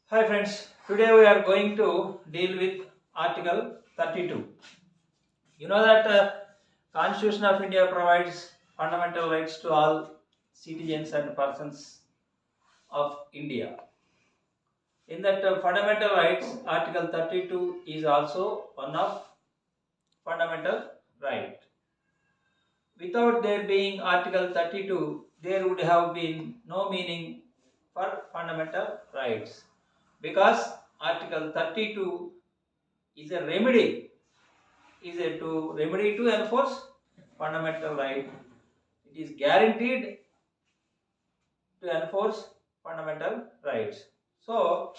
Hi friends, today we are going to deal with Article 32. You know that Constitution of India provides fundamental rights to all citizens and persons of India. In that fundamental rights, Article 32 is also one of fundamental right. Without there being Article 32, there would have been no meaning for fundamental rights because Article 32 is a remedy to remedy to enforce fundamental right. It is guaranteed to enforce fundamental rights. So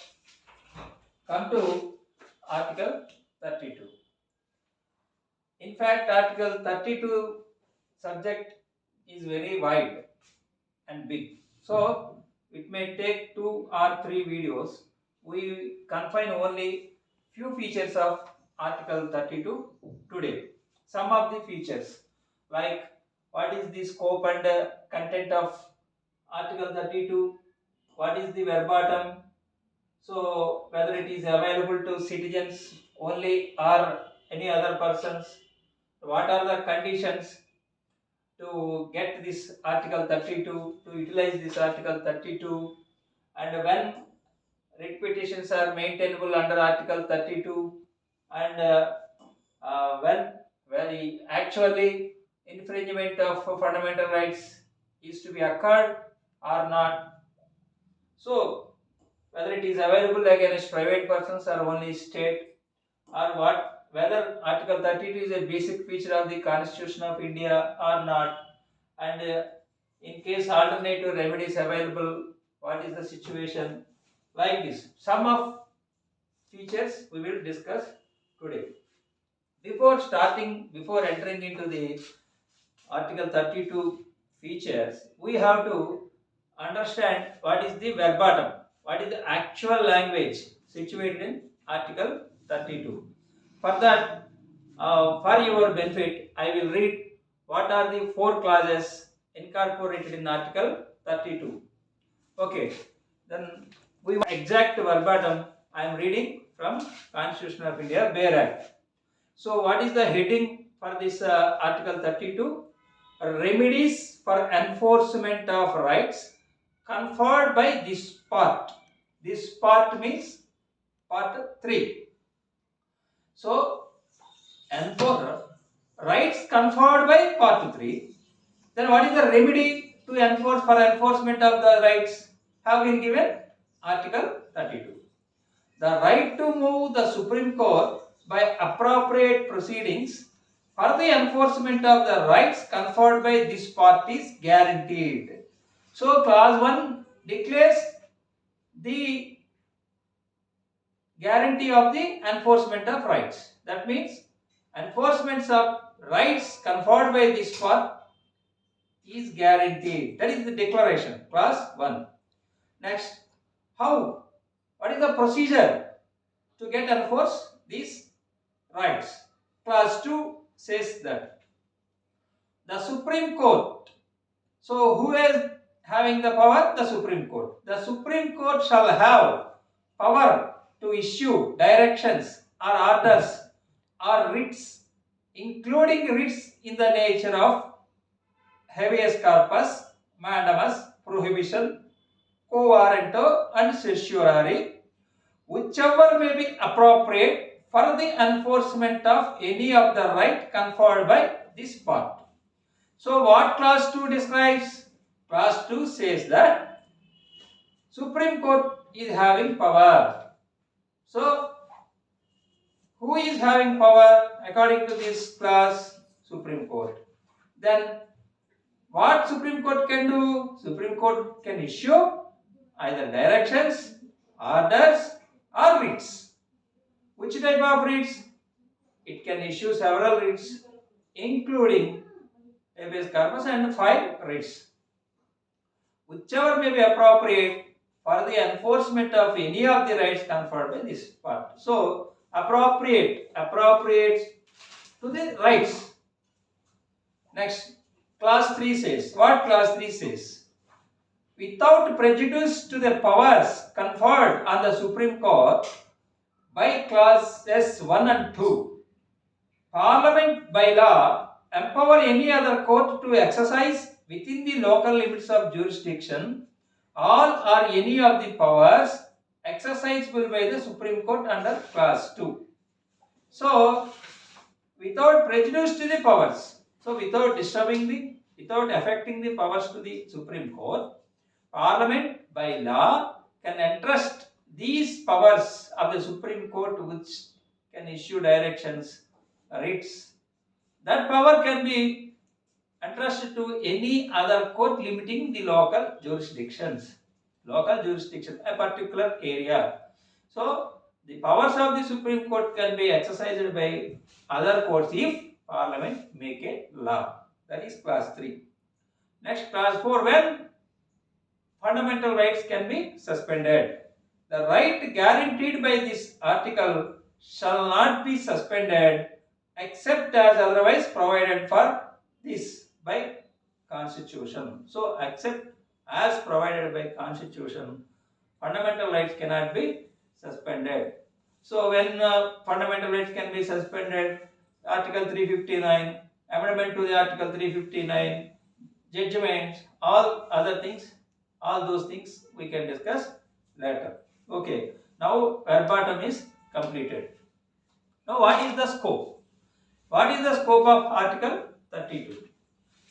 come to Article 32. In fact, Article 32 subject is very wide and big. So it may take 2 or 3 videos. We confine only few features of Article 32 today. Some of the features like what is the scope and content of Article 32, what is the verbatim, so whether it is available to citizens only or any other persons, what are the conditions to get this Article 32, to utilize this Article 32, and when writ petitions are maintainable under Article 32, and when very actually infringement of fundamental rights is to be occurred or not. So whether it is available against private persons or only state, or what, whether Article 32 is a basic feature of the Constitution of India or not, and in case alternative remedies available, what is the situation, like this. Some of features we will discuss today. Before entering into the Article 32 features, we have to understand what is the verbatim, what is the actual language situated in Article 32. For that, for your benefit, I will read what are the 4 clauses incorporated in Article 32. Okay, then we exact verbatim I am reading from Constitution of India, Bare Act. So, what is the heading for this Article 32? Remedies for enforcement of rights conferred by this part. This part means Part 3. So, rights conferred by Part 3. Then what is the remedy to enforce for enforcement of the rights? Have been given Article 32. The right to move the Supreme Court by appropriate proceedings for the enforcement of the rights conferred by this part is guaranteed. So clause 1 declares the guarantee of the enforcement of rights. That means enforcement of rights conferred by this part is guaranteed. That is the declaration, clause 1. Next, how? What is the procedure to get enforce these rights? Clause 2 says that the Supreme Court. So who is having the power? The Supreme Court. The Supreme Court shall have power to issue directions or orders or writs, including writs in the nature of habeas corpus, mandamus, prohibition, quo warranto, and certiorari, whichever may be appropriate for the enforcement of any of the right conferred by this part. So what clause 2 describes? Clause 2 says that Supreme Court is having power. So who is having power according to this clause? Supreme Court. Then what Supreme Court can do? Supreme Court can issue either directions, orders, or writs. Which type of writs? It can issue several writs, including habeas corpus and 5 writs, whichever may be appropriate for the enforcement of any of the rights conferred by this part. So appropriate to the rights. Next, clause 3 says. What clause 3 says? without prejudice to the powers conferred on the Supreme Court by clauses 1 and 2. Parliament by law empower any other court to exercise within the local limits of jurisdiction all or any of the powers exercisable by the Supreme Court under clause 2. So, without prejudice to the powers, so without without affecting the powers to the Supreme Court, Parliament by law can entrust these powers of the Supreme Court, which can issue directions, writs. That power can be entrusted to any other court limiting the local jurisdictions, a particular area. So, the powers of the Supreme Court can be exercised by other courts if Parliament make a law. That is clause 3. Next, clause 4, when fundamental rights can be suspended. The right guaranteed by this article shall not be suspended except as otherwise provided for this by Constitution. So, except as provided by Constitution, fundamental rights cannot be suspended. So, when fundamental rights can be suspended, Article 359, amendment to the Article 359, judgments, all other things, all those things we can discuss later. Okay, now verbatim is completed. Now, what is the scope? What is the scope of Article 32?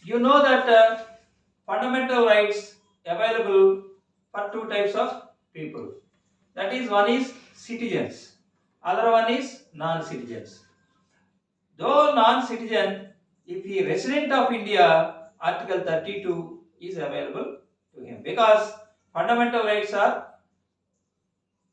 You know that fundamental rights available for two types of people. That is, one is citizens, other one is non-citizens. Though non-citizen, if he is resident of India, Article 32 is available to him, because fundamental rights are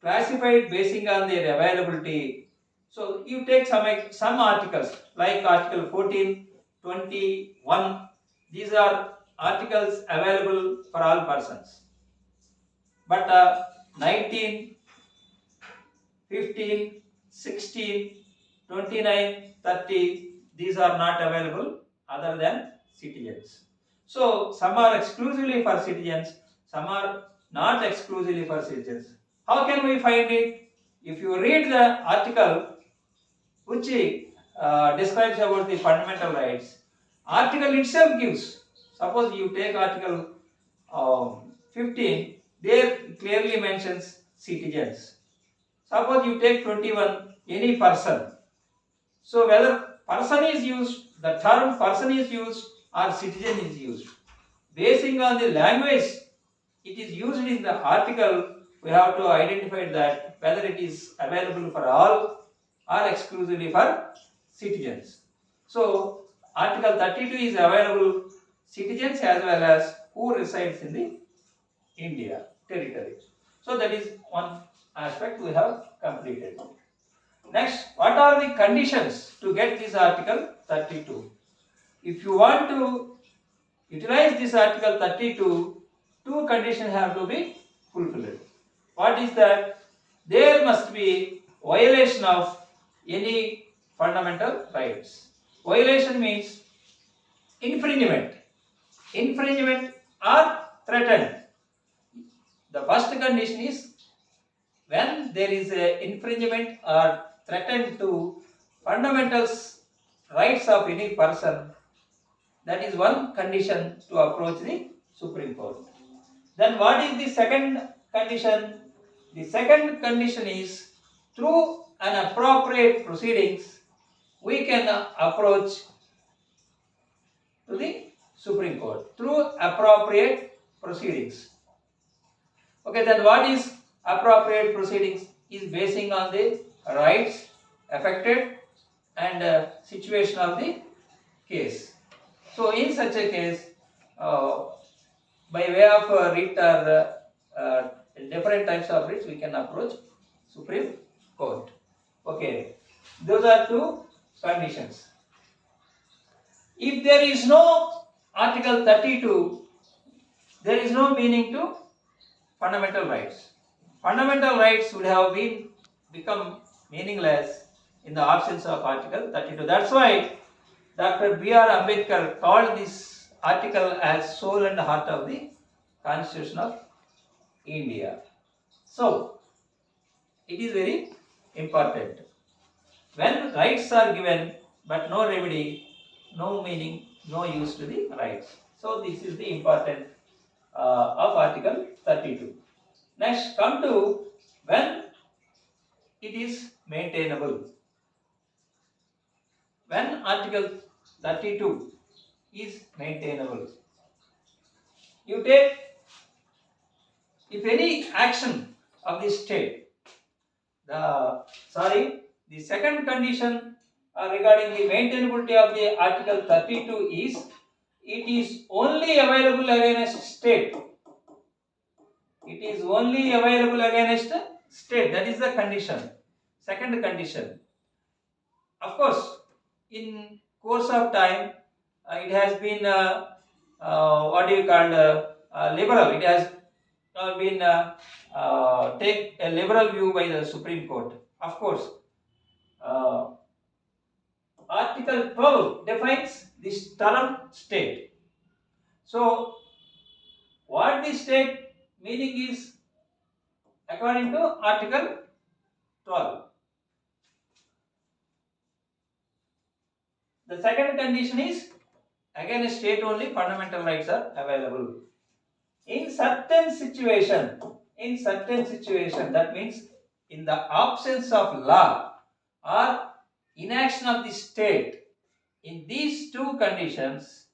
classified basing on their availability. So you take some articles like Article 14, 21. These are articles available for all persons. But 19, 15, 16, 29, 30, these are not available other than citizens. So some are exclusively for citizens, some are not exclusively for citizens. How can we find it? If you read the article which describes about the fundamental rights, article itself gives. Suppose you take Article 15, there clearly mentions citizens. Suppose you take 21, any person. So whether person is used, the term person is used or citizen is used. Basing on the language it is used in the article, we have to identify that whether it is available for all or exclusively for citizens. So Article 32 is available citizens as well as who resides in the India territory. So that is one aspect we have completed. Next, what are the conditions to get this Article 32? If you want to utilize this Article 32, two conditions have to be fulfilled. What is that? There must be violation of any fundamental rights. Violation means infringement. Infringement or threatened. The first condition is when there is a infringement or threatened to fundamental rights of any person, that is one condition to approach the Supreme Court. Then what is the second condition? The second condition is through an appropriate proceedings we can approach to the Supreme Court through appropriate proceedings. Okay, then what is appropriate proceedings? Is basing on the rights affected and situation of the case. So in such a case, by way of writ or different types of writs, we can approach Supreme Court. Okay, those are two conditions. If there is no Article 32, there is no meaning to fundamental rights. Fundamental rights would have become meaningless in the absence of Article 32. That's why Dr. B.R. Ambedkar called this article as soul and heart of the Constitution of India. So it is very important. When rights are given but no remedy, no meaning, no use to the rights. So this is the important of Article 32. Next, come to when it is maintainable. When Article 32 is maintainable, you take, if any action of the state, the second condition regarding the maintainability of the Article 32 is it is only available against state. It is only available against state. That is the condition. Second condition. Of course, in course of time, it has been what do you call liberal. It has been take a liberal view by the Supreme Court. Of course, uh, Article 12 defines this term state. So, what the state meaning is according to Article 12. The second condition is again state only fundamental rights are available. In certain situation, that means in the absence of law or inaction of the state, in these two conditions,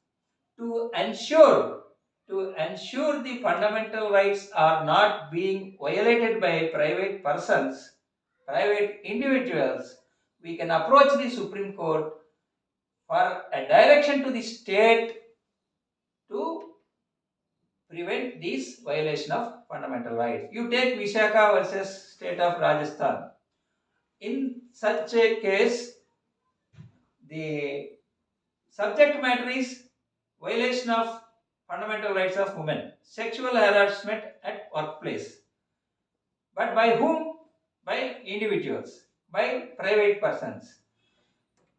to ensure the fundamental rights are not being violated by private persons, private individuals, we can approach the Supreme Court for a direction to the state to prevent this violation of fundamental rights. You take Vishaka versus state of Rajasthan. In such a case, the subject matter is violation of fundamental rights of women, sexual harassment at workplace. But by whom? By individuals, by private persons.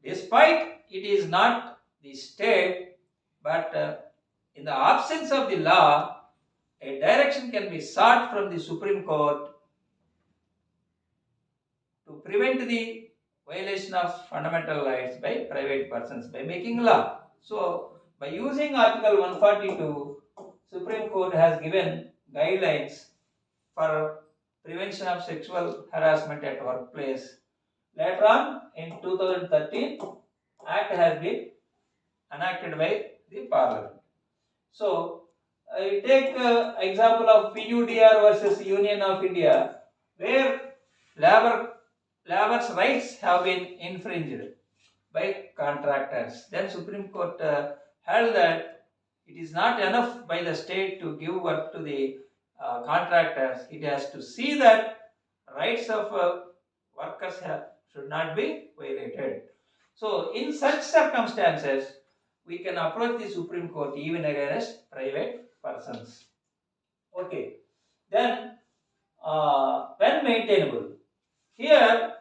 Despite it is not the state, but in the absence of the law, a direction can be sought from the Supreme Court to prevent the violation of fundamental rights by private persons by making law. So, by using Article 142, Supreme Court has given guidelines for prevention of sexual harassment at workplace. Later on, in 2013, Act has been enacted by the Parliament. So, I take example of PUDR versus Union of India, where labor's rights have been infringed by contractors. Then Supreme Court held that it is not enough by the state to give work to the contractors. It has to see that rights of workers should not be violated. So, in such circumstances, we can approach the Supreme Court even against private persons. Okay. Then, when maintainable, here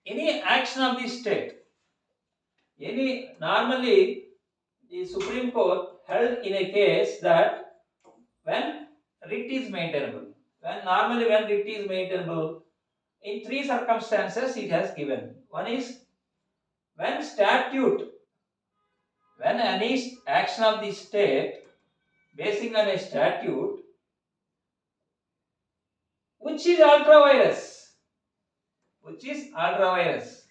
any action of the state, normally the Supreme Court held in a case that when writ is maintainable, when writ is maintainable, in three circumstances it has given. One is when any action of the state basing on a statute which is ultra virus, which is ultra virus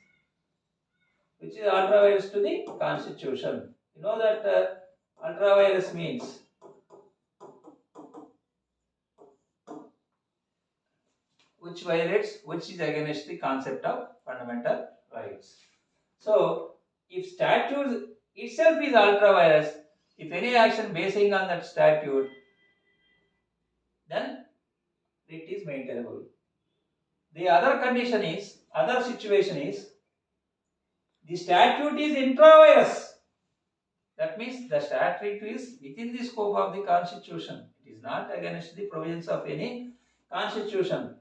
to the constitution. You know that ultra virus means which is against the concept of fundamental rights. So, if statute itself is ultra virus, if any action basing on that statute, then it is maintainable. The other situation is the statute is intra-virus. That means the statute is within the scope of the constitution. It is not against the provisions of any constitution,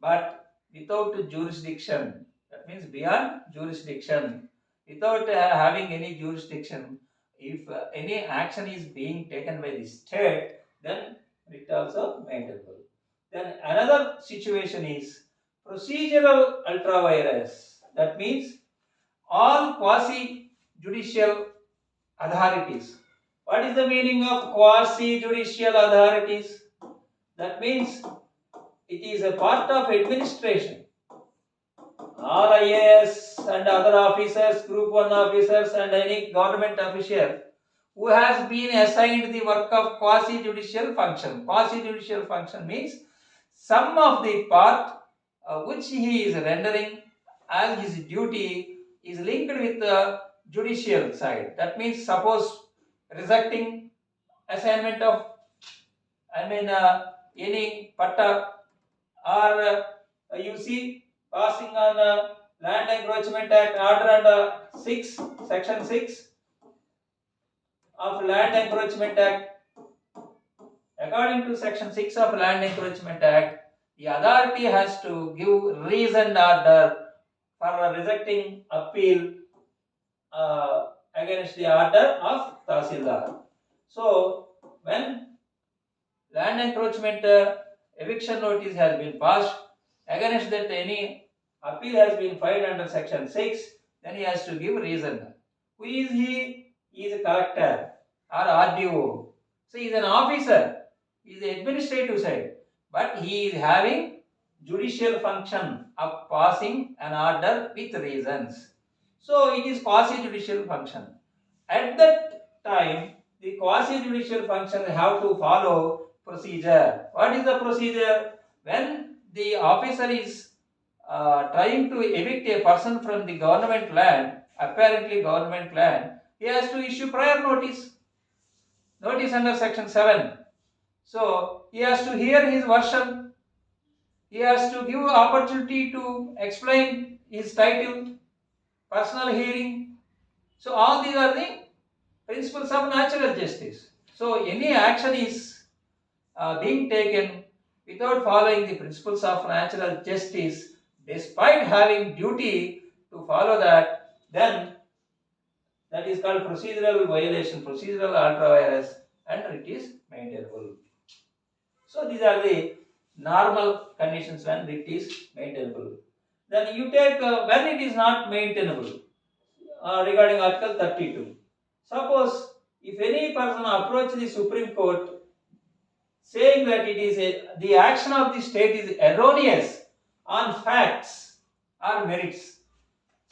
but without jurisdiction. That means beyond jurisdiction. Without having any jurisdiction, if any action is being taken by the state, then it also maintainable. Then another situation is procedural ultra vires. That means all quasi judicial authorities. What is the meaning of quasi judicial authorities? That means it is a part of administration. All IAS and other officers, Group 1 officers, and any government official who has been assigned the work of quasi judicial function. Quasi judicial function means some of the part which he is rendering as his duty is linked with the judicial side. That means, suppose rejecting assignment of, any patta, or you see passing on Land Encroachment Act order under 6, section 6 of Land Encroachment Act. According to section 6 of Land Encroachment Act, the authority has to give reasoned order for rejecting appeal against the order of Tahsildar. So, when land encroachment eviction notice has been passed, against that any appeal has been filed under section 6, then he has to give reason. Who is he? He is a collector or RDO. So, he is an officer. He is the administrative side, but he is having judicial function of passing an order with reasons. So it is quasi judicial function. At that time, the quasi judicial function have to follow procedure. What is the procedure? When the officer is trying to evict a person from the government land, apparently government land, he has to issue prior notice. Notice under section 7. So he has to hear his version. He has to give opportunity to explain his title, personal hearing. So all these are the principles of natural justice. So any action is being taken without following the principles of natural justice, despite having duty to follow that, then that is called procedural violation, procedural ultra vires, and it is maintainable. So these are the normal conditions when it is maintainable. Then you take when it is not maintainable regarding Article 32. Suppose if any person approach the Supreme Court saying that the action of the state is erroneous on facts or merits.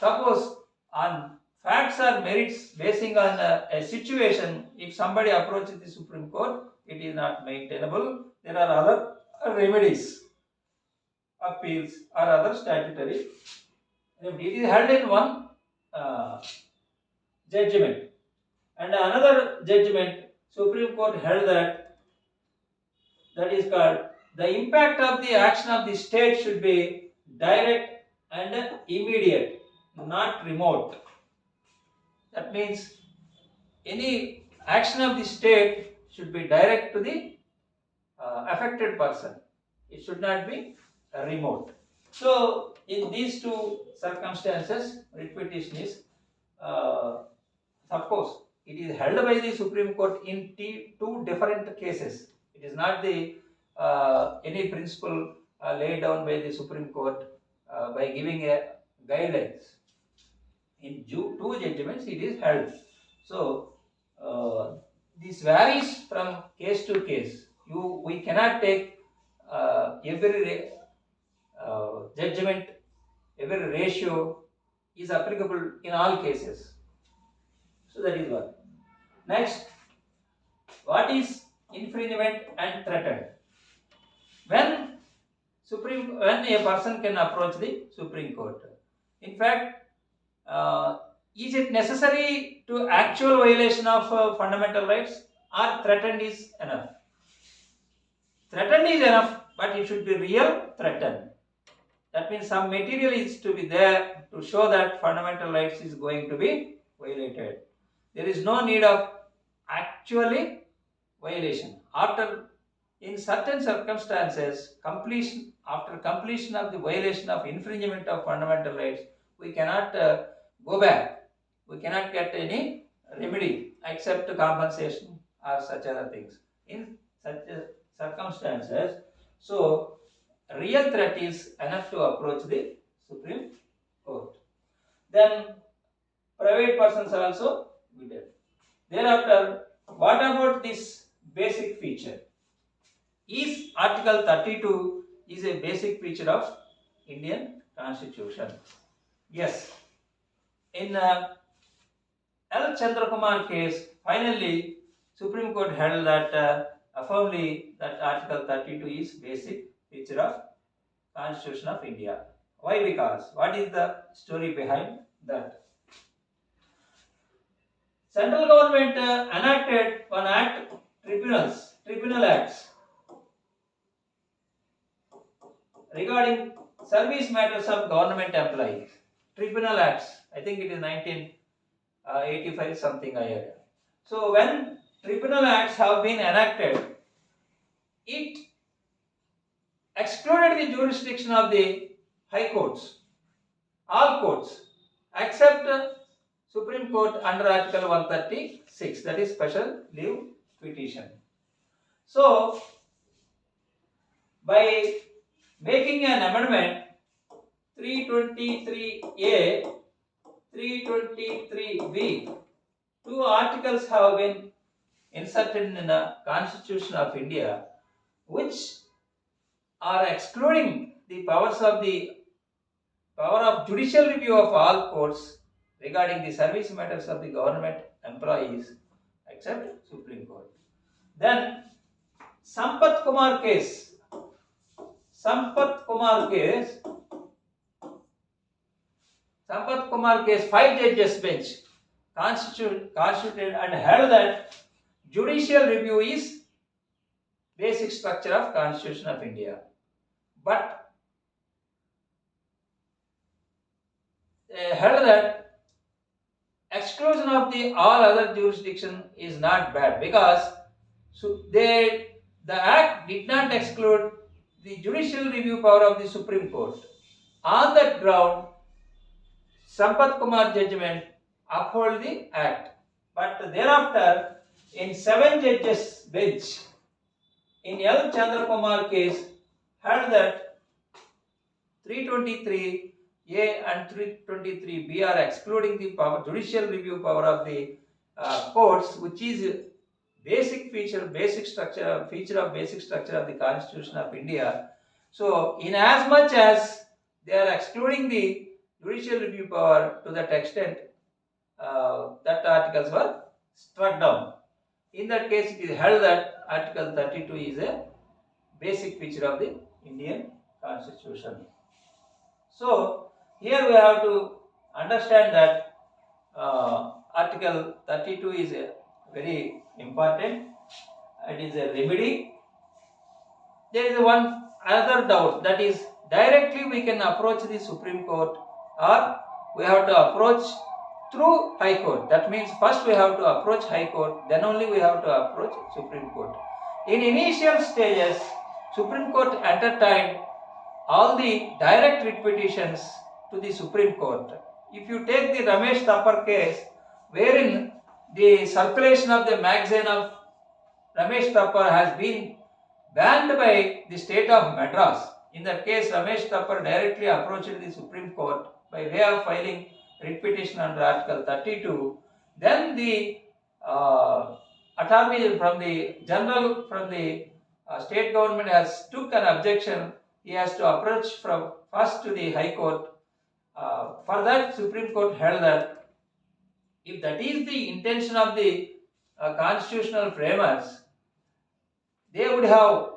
Suppose on facts or merits basing on a situation, if somebody approaches the Supreme Court, it is not maintainable. There are other remedies, appeals or other statutory. It is held in one judgment, and another judgment, Supreme Court held that is called the impact of the action of the state should be direct and immediate, not remote. That means any action of the state should be direct to the affected person. It should not be remote. So, in these two circumstances, writ petition is, of course, it is held by the Supreme Court in two different cases. It is not the any principle laid down by the Supreme Court by giving a guidelines. In two judgments, it is held. So this varies from case to case. We cannot take every judgment, every ratio is applicable in all cases. So that is one. Next, what is infringement and threatened? When a person can approach the Supreme Court. In fact, is it necessary to actual violation of fundamental rights, or threatened is enough? Threatened is enough, but it should be real threatened. That means some material is to be there to show that fundamental rights is going to be violated. There is no need of actually violation. In certain circumstances, after completion of the violation of infringement of fundamental rights, we cannot go back. We cannot get any remedy except compensation or such other things. In such circumstances, so real threat is enough to approach the Supreme Court. Then private persons are also needed. Thereafter, what about this basic feature? Is Article 32 is a basic feature of Indian Constitution? Yes. In L. Chandrakumar case, finally, Supreme Court held that affirmly that Article 32 is basic feature of Constitution of India. Why? Because what is the story behind that? Central government enacted one act, tribunal acts regarding service matters of government employees. Tribunal acts, I think it is 1985 something I heard. So when tribunal acts have been enacted, it excluded the jurisdiction of the high courts, all courts, except Supreme Court under Article 136, that is special leave petition. So, by making an amendment 323A, 323B, two articles have been inserted in the Constitution of India, which are excluding the power of judicial review of all courts regarding the service matters of the government employees except Supreme Court. Then Sampath Kumar case, 5 judges bench constituted and held that judicial review is basic structure of Constitution of India. But they held that exclusion of the all other jurisdiction is not bad, because the act did not exclude the judicial review power of the Supreme Court. On that ground, Sampath Kumar judgment uphold the act. But thereafter, in 7 judges bench, in L. Chandrakumar case, held that 323A and 323B are excluding the judicial review power of the courts, which is basic feature of basic structure of the Constitution of India. So, in as much as they are excluding the judicial review power, to that extent, that articles were struck down. In that case, it is held that Article 32 is a basic feature of the Indian Constitution. So, here we have to understand that Article 32 is very important. It is a remedy. There is one other doubt, that is, directly we can approach the Supreme Court, or we have to approach through High Court. That means first we have to approach High Court, then only we have to approach Supreme Court. In initial stages, Supreme Court entertained all the direct writ petitions to the Supreme Court. If you take the Ramesh Thapar case, wherein the circulation of the magazine of Ramesh Thapar has been banned by the state of Madras. In that case, Ramesh Thapar directly approached the Supreme Court by way of filing writ petition under Article 32. Then the attorney from the general from the state government has took an objection. He has to approach from first to the High Court. For that, Supreme Court held that if that is the intention of the constitutional framers, they would have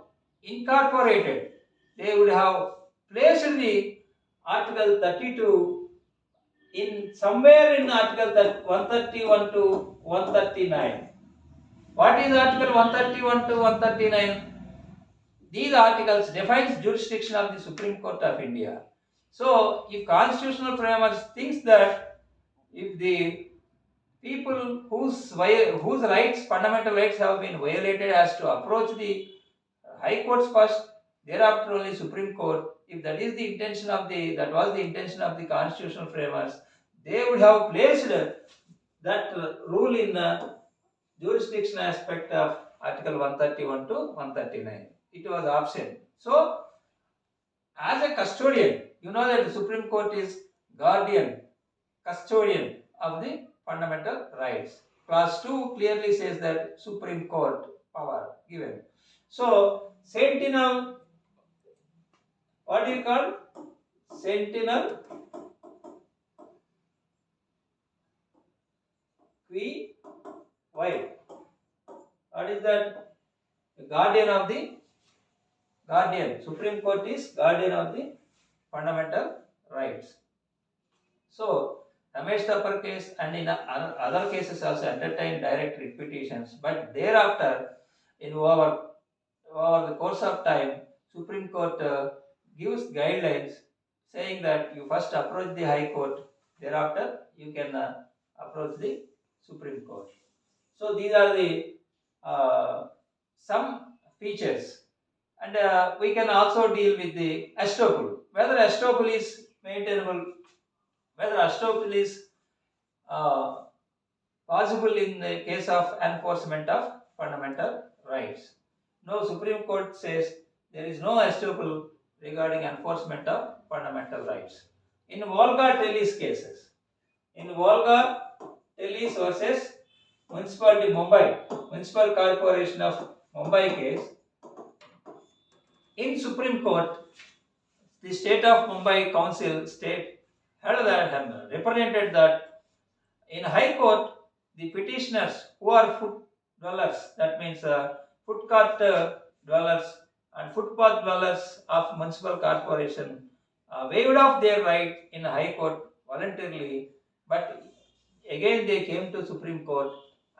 incorporated, they would have placed the Article 32 in somewhere in Article 131 to 139. What is Article 131 to 139? These articles defines jurisdiction of the Supreme Court of India. So, if constitutional framers thinks that if the people whose rights, fundamental rights have been violated, has to approach the High Courts first, thereafter only Supreme Court, if that is the intention of that was the intention of the constitutional framers, they would have placed that rule in jurisdiction aspect of Article 131 to 139. It was absent. So, as a custodian, you know that the Supreme Court is guardian, custodian of the fundamental rights. Clause 2 clearly says that Supreme Court power given. So, sentinel, what do you call? Sentinel qui vive. What is that? The guardian of the guardian. Supreme Court is guardian of the fundamental rights. So, Ramesh Thapar case and in other cases also entertained direct repetitions, but thereafter, in over the course of time, Supreme Court gives guidelines saying that you first approach the High Court, thereafter you can approach the Supreme Court. So these are the some features, and we can also deal with the estoppel. Whether estoppel is maintainable, whether estoppel is uh, possible in the case of enforcement of fundamental rights. No, Supreme Court says there is no estoppel regarding enforcement of fundamental rights. In Volga Telly's cases, in Volga Telly's versus Municipality Mumbai, Municipal Corporation of Mumbai case, in Supreme Court, the State of Mumbai Council state held that represented that in High Court, the petitioners who are foot dwellers, that means footpath dwellers and footpath dwellers of municipal corporation, waived off their right in High Court voluntarily, but again they came to Supreme Court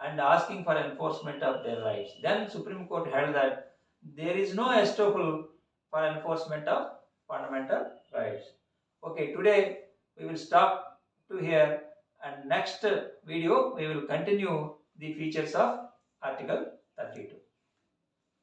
and asking for enforcement of their rights. Then Supreme Court held that there is no estoppel for enforcement of fundamental rights. Okay, today we will stop to here, and next video we will continue the features of Article 32.